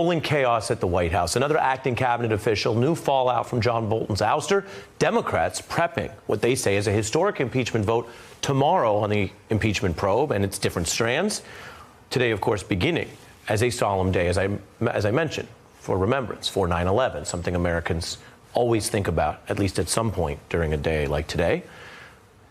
rolling chaos at the White House. Another acting cabinet official, new fallout from John Bolton's ouster. Democrats prepping what they say is a historic impeachment vote tomorrow on the impeachment probe and its different strands. Today, of course, beginning as a solemn day, as I mentioned, for remembrance, for 9/11, something Americans always think about, at least at some point during a day like today.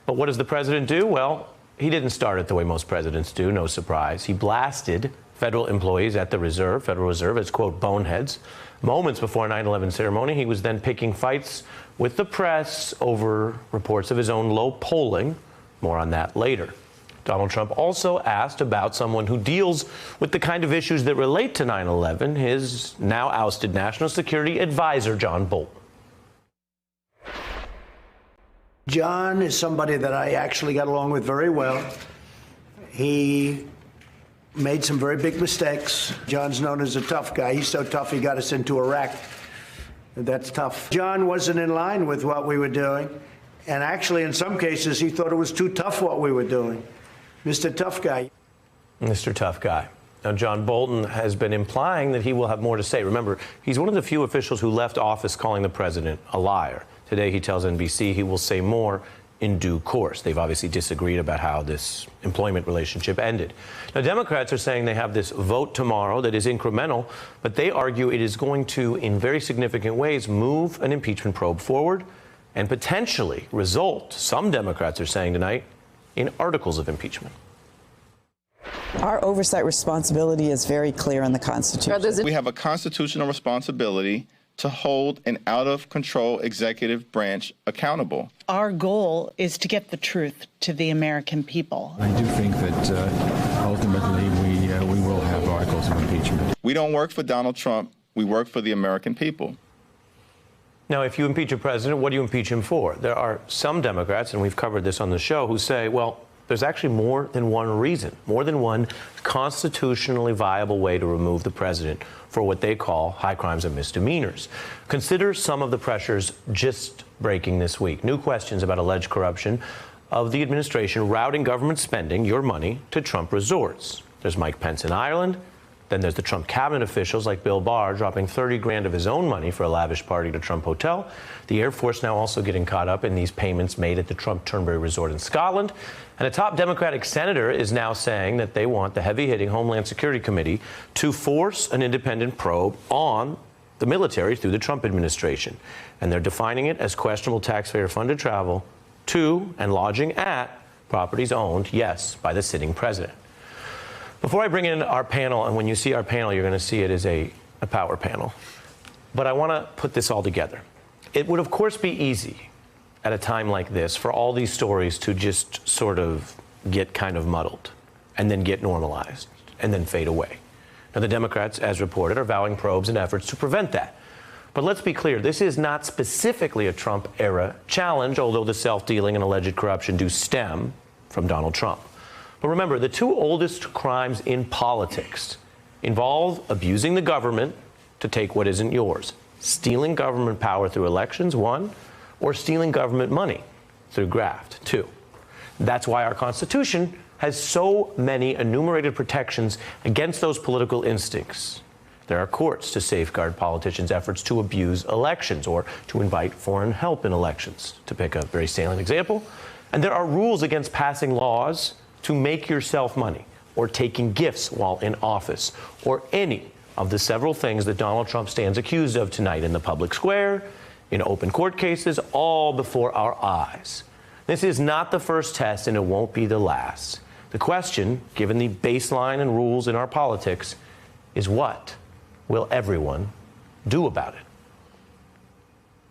But what does the president do? Well, he didn't start it the way most presidents do, no surprise. He blasted federal employees at the Federal Reserve as, quote, boneheads. Moments before a 9/11 ceremony, he was then picking fights with the press over reports of his own low polling. More on that later. Donald Trump also asked about someone who deals with the kind of issues that relate to 9/11, his now ousted National Security Advisor, John Bolton. John is somebody that I actually got along with very well. He made some very big mistakes. John's known as a tough guy. He's so tough he got us into Iraq. That's tough. John wasn't in line with what we were doing. And actually, in some cases, he thought it was too tough what we were doing. Mr. Tough Guy. Mr. Tough Guy. Now, John Bolton has been implying that he will have more to say. Remember, he's one of the few officials who left office calling the president a liar. Today, he tells NBC he will say more in due course. They've obviously disagreed about how this employment relationship ended. Now, Democrats are saying they have this vote tomorrow that is incremental, but they argue it is going to, in very significant ways, move an impeachment probe forward and potentially result, some Democrats are saying tonight, in articles of impeachment. Our oversight responsibility is very clear in the Constitution. We have a constitutional responsibility to hold an out-of-control executive branch accountable. Our goal is to get the truth to the American people. I do think that ultimately we will have articles of impeachment. We don't work for Donald Trump. We work for the American people. Now, if you impeach a president, what do you impeach him for? There are some Democrats, and we've covered this on the show, who say, well, there's actually more than one reason, more than one constitutionally viable way to remove the president for what they call high crimes and misdemeanors. Consider some of the pressures just breaking this week. New questions about alleged corruption of the administration routing government spending, your money, to Trump resorts. There's Mike Pence in Ireland. Then there's the Trump cabinet officials like Bill Barr dropping $30 grand of his own money for a lavish party at a Trump hotel. The Air Force now also getting caught up in these payments made at the Trump Turnberry Resort in Scotland. And a top Democratic senator is now saying that they want the heavy-hitting Homeland Security Committee to force an independent probe on the military through the Trump administration. And they're defining it as questionable taxpayer-funded travel to and lodging at properties owned, yes, by the sitting president. Before I bring in our panel, and when you see our panel, you're going to see it as a power panel. But I want to put this all together. It would, of course, be easy at a time like this for all these stories to just sort of get kind of muddled and then get normalized and then fade away. Now, the Democrats, as reported, are vowing probes and efforts to prevent that. But let's be clear, this is not specifically a Trump-era challenge, although the self-dealing and alleged corruption do stem from Donald Trump. But remember, the two oldest crimes in politics involve abusing the government to take what isn't yours, stealing government power through elections, one, or stealing government money through graft, two. That's why our Constitution has so many enumerated protections against those political instincts. There are courts to safeguard politicians' efforts to abuse elections or to invite foreign help in elections, to pick a very salient example. And there are rules against passing laws to make yourself money, or taking gifts while in office, or any of the several things that Donald Trump stands accused of tonight in the public square, in open court cases, all before our eyes. This is not the first test, and it won't be the last. The question, given the baseline and rules in our politics, is what will everyone do about it?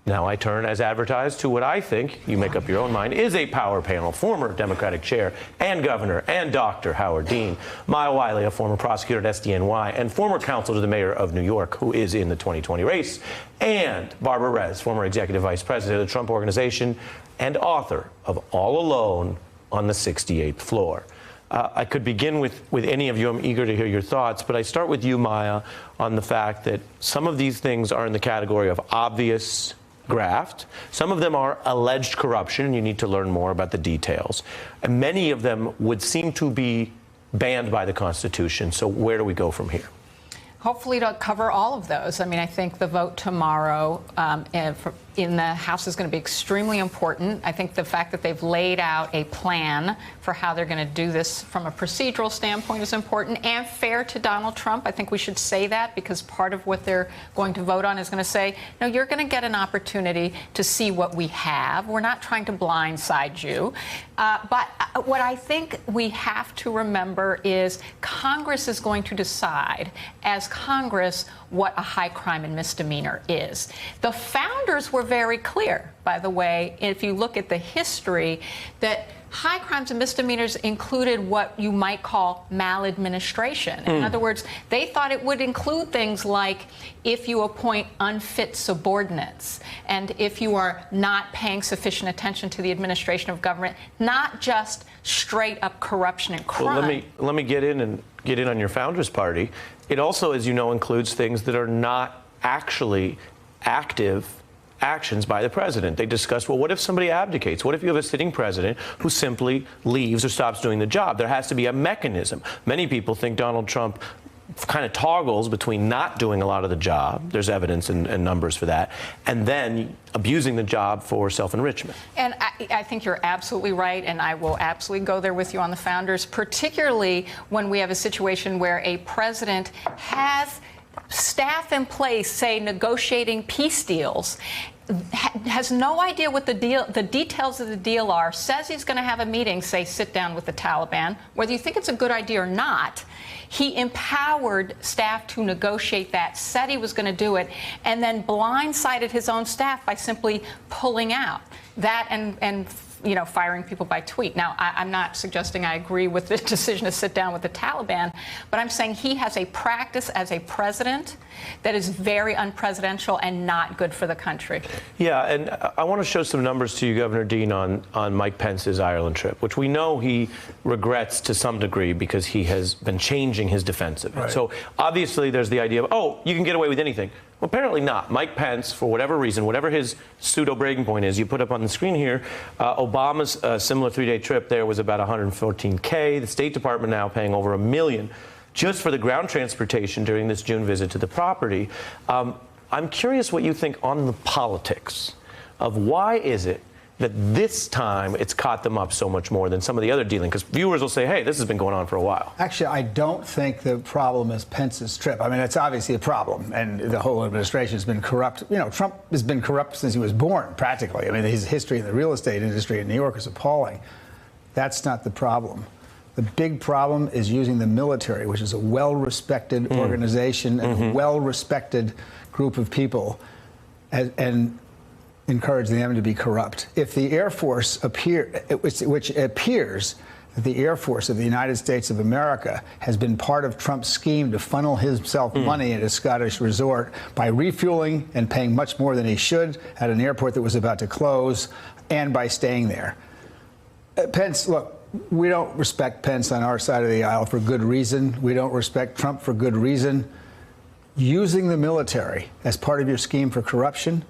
Now I turn, as advertised, to what I think, you make up your own mind, is a power panel. Former Democratic chair and governor and Dr. Howard Dean, Maya Wiley, a former prosecutor at SDNY and former counsel to the mayor of New York, who is in the 2020 race, and Barbara Rez, former executive vice president of the Trump Organization and author of All Alone on the 68th Floor. I could begin with any of you. I'm eager to hear your thoughts, but I start with you, Maya, on the fact that some of these things are in the category of obvious graft. Some of them are alleged corruption, and you need to learn more about the details. And many of them would seem to be banned by the Constitution. So where do we go from here? Hopefully to cover all of those. I mean, I think the vote tomorrow in the House is going to be extremely important. I think the fact that they've laid out a plan for how they're going to do this from a procedural standpoint is important and fair to Donald Trump. I think we should say that, because part of what they're going to vote on is going to say, no, you're going to get an opportunity to see what we have. We're not trying to blindside you. But what I think we have to remember is Congress is going to decide, as Congress, what a high crime and misdemeanor is. The founders were very clear, by the way, if you look at the history, that high crimes and misdemeanors included what you might call maladministration. In other words, they thought it would include things like if you appoint unfit subordinates and if you are not paying sufficient attention to the administration of government, not just straight up corruption and crime. Well, let me get in on your Founders Party. It also, as you know, includes things that are not actually active actions by the president. They discussed, well, what if somebody abdicates? What if you have a sitting president who simply leaves or stops doing the job? There has to be a mechanism. Many people think Donald Trump kind of toggles between not doing a lot of the job, there's evidence and numbers for that, and then abusing the job for self-enrichment. And I think you're absolutely right, and I will absolutely go there with you on the founders, particularly when we have a situation where a president has staff in place, say, negotiating peace deals, has no idea what the details of the deal are, says he's going to have a meeting, say, sit down with the Taliban. Whether you think it's a good idea or not, he empowered staff to negotiate that, said he was going to do it, and then blindsided his own staff by simply pulling out. That and you know, firing people by tweet. Now, I'm not suggesting I agree with the decision to sit down with the Taliban, but I'm saying he has a practice as a president that is very unpresidential and not good for the country. Yeah, and I want to show some numbers to you, Governor Dean, on Mike Pence's Ireland trip, which we know he regrets to some degree because he has been changing his defensive. Right. So obviously there's the idea of, oh, you can get away with anything. Well, apparently not. Mike Pence, for whatever reason, whatever his pseudo-breaking point is, you put up on the screen here, Obama's similar 3-day trip there was about $114K. The State Department now paying over $1 million just for the ground transportation during this June visit to the property. I'm curious what you think on the politics of why is it that this time it's caught them up so much more than some of the other dealing? Because viewers will say, hey, this has been going on for a while. Actually, I don't think the problem is Pence's trip. I mean, it's obviously a problem, and the whole administration has been corrupt. You know, Trump has been corrupt since he was born, practically. I mean, his history in the real estate industry in New York is appalling. That's not the problem. The big problem is using the military, which is a well-respected organization and a well-respected group of people, and encourage them to be corrupt. If the Air Force which appears that the Air Force of the United States of America has been part of Trump's scheme to funnel himself money at a Scottish resort by refueling and paying much more than he should at an airport that was about to close, and by staying there. Pence, look, we don't respect Pence on our side of the aisle for good reason. We don't respect Trump for good reason. Using the military as part of your scheme for corruption,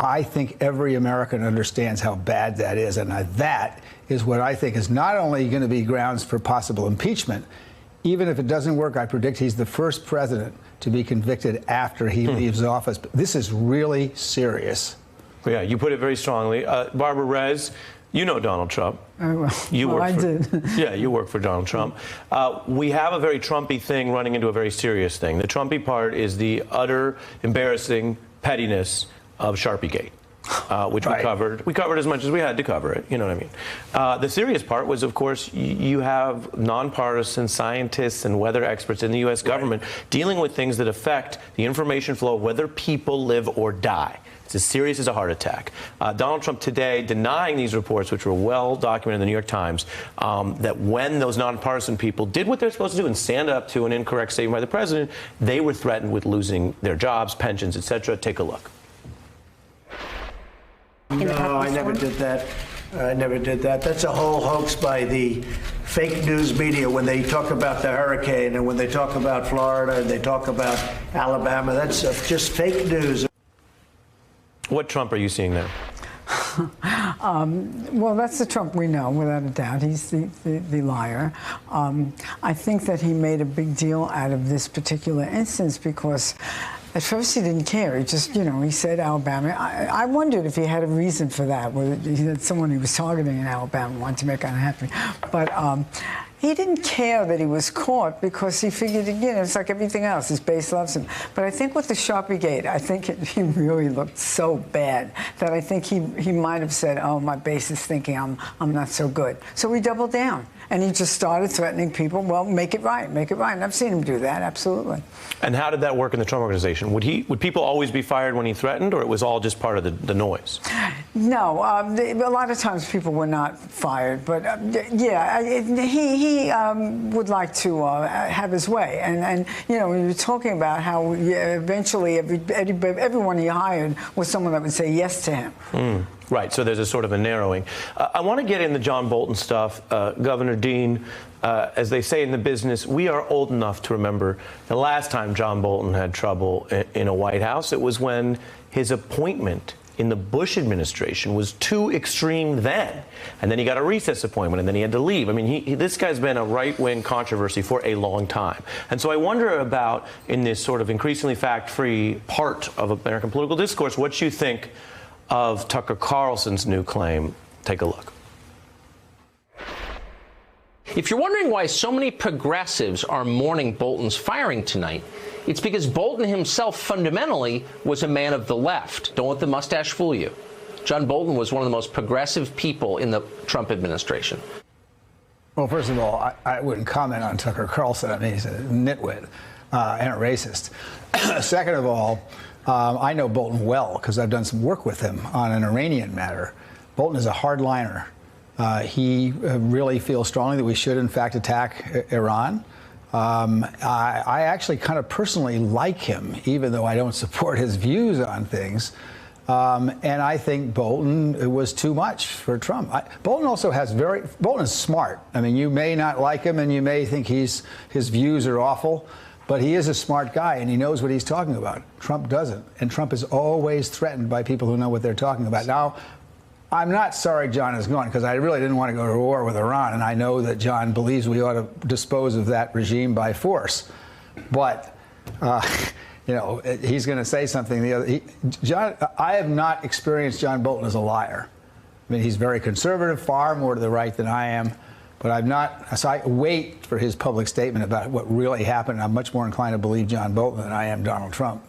I think every American understands how bad that is. And that is what I think is not only going to be grounds for possible impeachment. Even if it doesn't work, I predict he's the first president to be convicted after he leaves office. But this is really serious. Yeah, you put it very strongly. Barbara Rez, you know Donald Trump. You work for Donald Trump. We have a very Trumpy thing running into a very serious thing. The Trumpy part is the utter embarrassing pettiness of Sharpiegate, which we covered. We covered as much as we had to cover it. You know what I mean? The serious part was, of course, you have nonpartisan scientists and weather experts in the U.S. government dealing with things that affect the information flow, whether people live or die. It's as serious as a heart attack. Donald Trump today denying these reports, which were well documented in the New York Times, that when those nonpartisan people did what they're supposed to do and stand up to an incorrect statement by the president, they were threatened with losing their jobs, pensions, etc. Take a look. No, I never did that. I never did that. That's a whole hoax by the fake news media when they talk about the hurricane and when they talk about Florida and they talk about Alabama. That's just fake news. What Trump are you seeing there? Well, that's the Trump we know, without a doubt. He's the liar. I think that he made a big deal out of this particular instance because at first he didn't care. He just, he said Alabama. I wondered if he had a reason for that, whether he had someone he was targeting in Alabama, wanted to make unhappy. But he didn't care that he was caught because he figured, it's like everything else. His base loves him. But I think with the Sharpie Gate, I think he really looked so bad that I think he might have said, oh, my base is thinking I'm not so good. So he doubled down. And he just started threatening people. Well, make it right, make it right. And I've seen him do that, absolutely. And how did that work in the Trump organization? Would people always be fired when he threatened, or it was all just part of the noise? No, a lot of times people were not fired, but he would like to have his way. And we were talking about how eventually everyone he hired was someone that would say yes to him. Right, so there's a sort of a narrowing. I want to get into John Bolton stuff. Governor Dean, as they say in the business, we are old enough to remember the last time John Bolton had trouble in a White House. It was when his appointment in the Bush administration was too extreme then. And then he got a recess appointment, and then he had to leave. I mean, this guy's been a right-wing controversy for a long time. And so I wonder about, in this sort of increasingly fact-free part of American political discourse, what you think of Tucker Carlson's new claim. Take a look. If you're wondering why so many progressives are mourning Bolton's firing tonight, it's because Bolton himself fundamentally was a man of the left. Don't let the mustache fool you. John Bolton was one of the most progressive people in the Trump administration. Well, first of all, I wouldn't comment on Tucker Carlson. I mean, he's a nitwit and a racist. Second of all, I know Bolton well because I've done some work with him on an Iranian matter. Bolton is a hardliner. He really feels strongly that we should, in fact, attack Iran. I actually kind of personally like him, even though I don't support his views on things. And I think Bolton was too much for Trump. Bolton also has Bolton is smart. I mean, you may not like him and you may think his views are awful, but he is a smart guy and he knows what he's talking about. Trump doesn't. And Trump is always threatened by people who know what they're talking about. Now, I'm not sorry John is gone because I really didn't want to go to war with Iran. And I know that John believes we ought to dispose of that regime by force. But, he's going to say something. I have not experienced John Bolton as a liar. I mean, he's very conservative, far more to the right than I am. But I'm not, so I wait for his public statement about what really happened. I'm much more inclined to believe John Bolton than I am Donald Trump.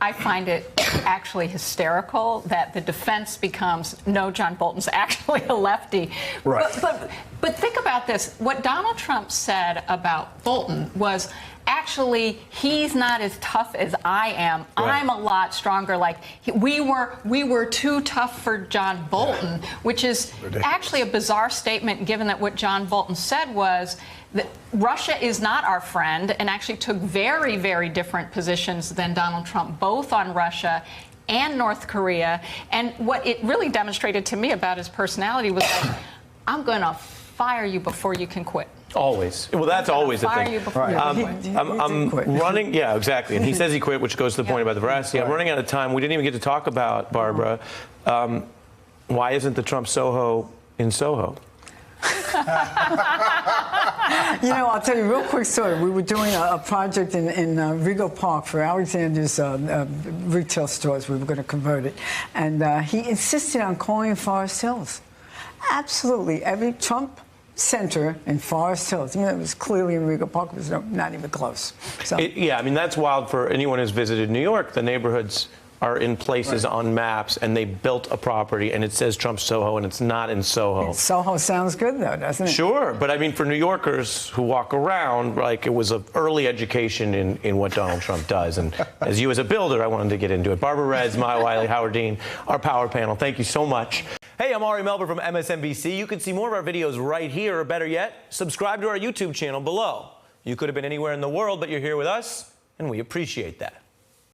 I find it actually hysterical that the defense becomes, no, John Bolton's actually a lefty. Right. But think about this. What Donald Trump said about Bolton was, actually, he's not as tough as I am. Right. I'm a lot stronger. Like, we were too tough for John Bolton, which is ridiculous. Actually a bizarre statement, given that what John Bolton said was that Russia is not our friend, and actually took very, very different positions than Donald Trump, both on Russia and North Korea. And what it really demonstrated to me about his personality was like, I'm going to fire you before you can quit. Always. Well, that's always the thing. I'm running. Yeah, exactly. And he says he quit, which goes to the point about the veracity. I'm running out of time. We didn't even get to talk about, Barbara, why isn't the Trump Soho in Soho? I'll tell you a real quick story. We were doing a project in Rego Park for Alexander's retail stores. We were going to convert it. And he insisted on calling it Forest Hills. Absolutely. Every Trump center in Forest Hills. I mean, it was clearly in Rego Park. It was not even close. So. Yeah, I mean, that's wild for anyone who's visited New York. The neighborhoods are in places on maps, and they built a property, and it says Trump Soho, and it's not in Soho. Soho sounds good, though, doesn't it? Sure, but I mean, for New Yorkers who walk around, like, it was an early education in what Donald Trump does. And as you as a builder, I wanted to get into it. Barbara Reds, Maya Wiley, Howard Dean, our power panel. Thank you so much. Hey, I'm Ari Melber from MSNBC. You can see more of our videos right here, or better yet, subscribe to our YouTube channel below. You could have been anywhere in the world, but you're here with us, and we appreciate that.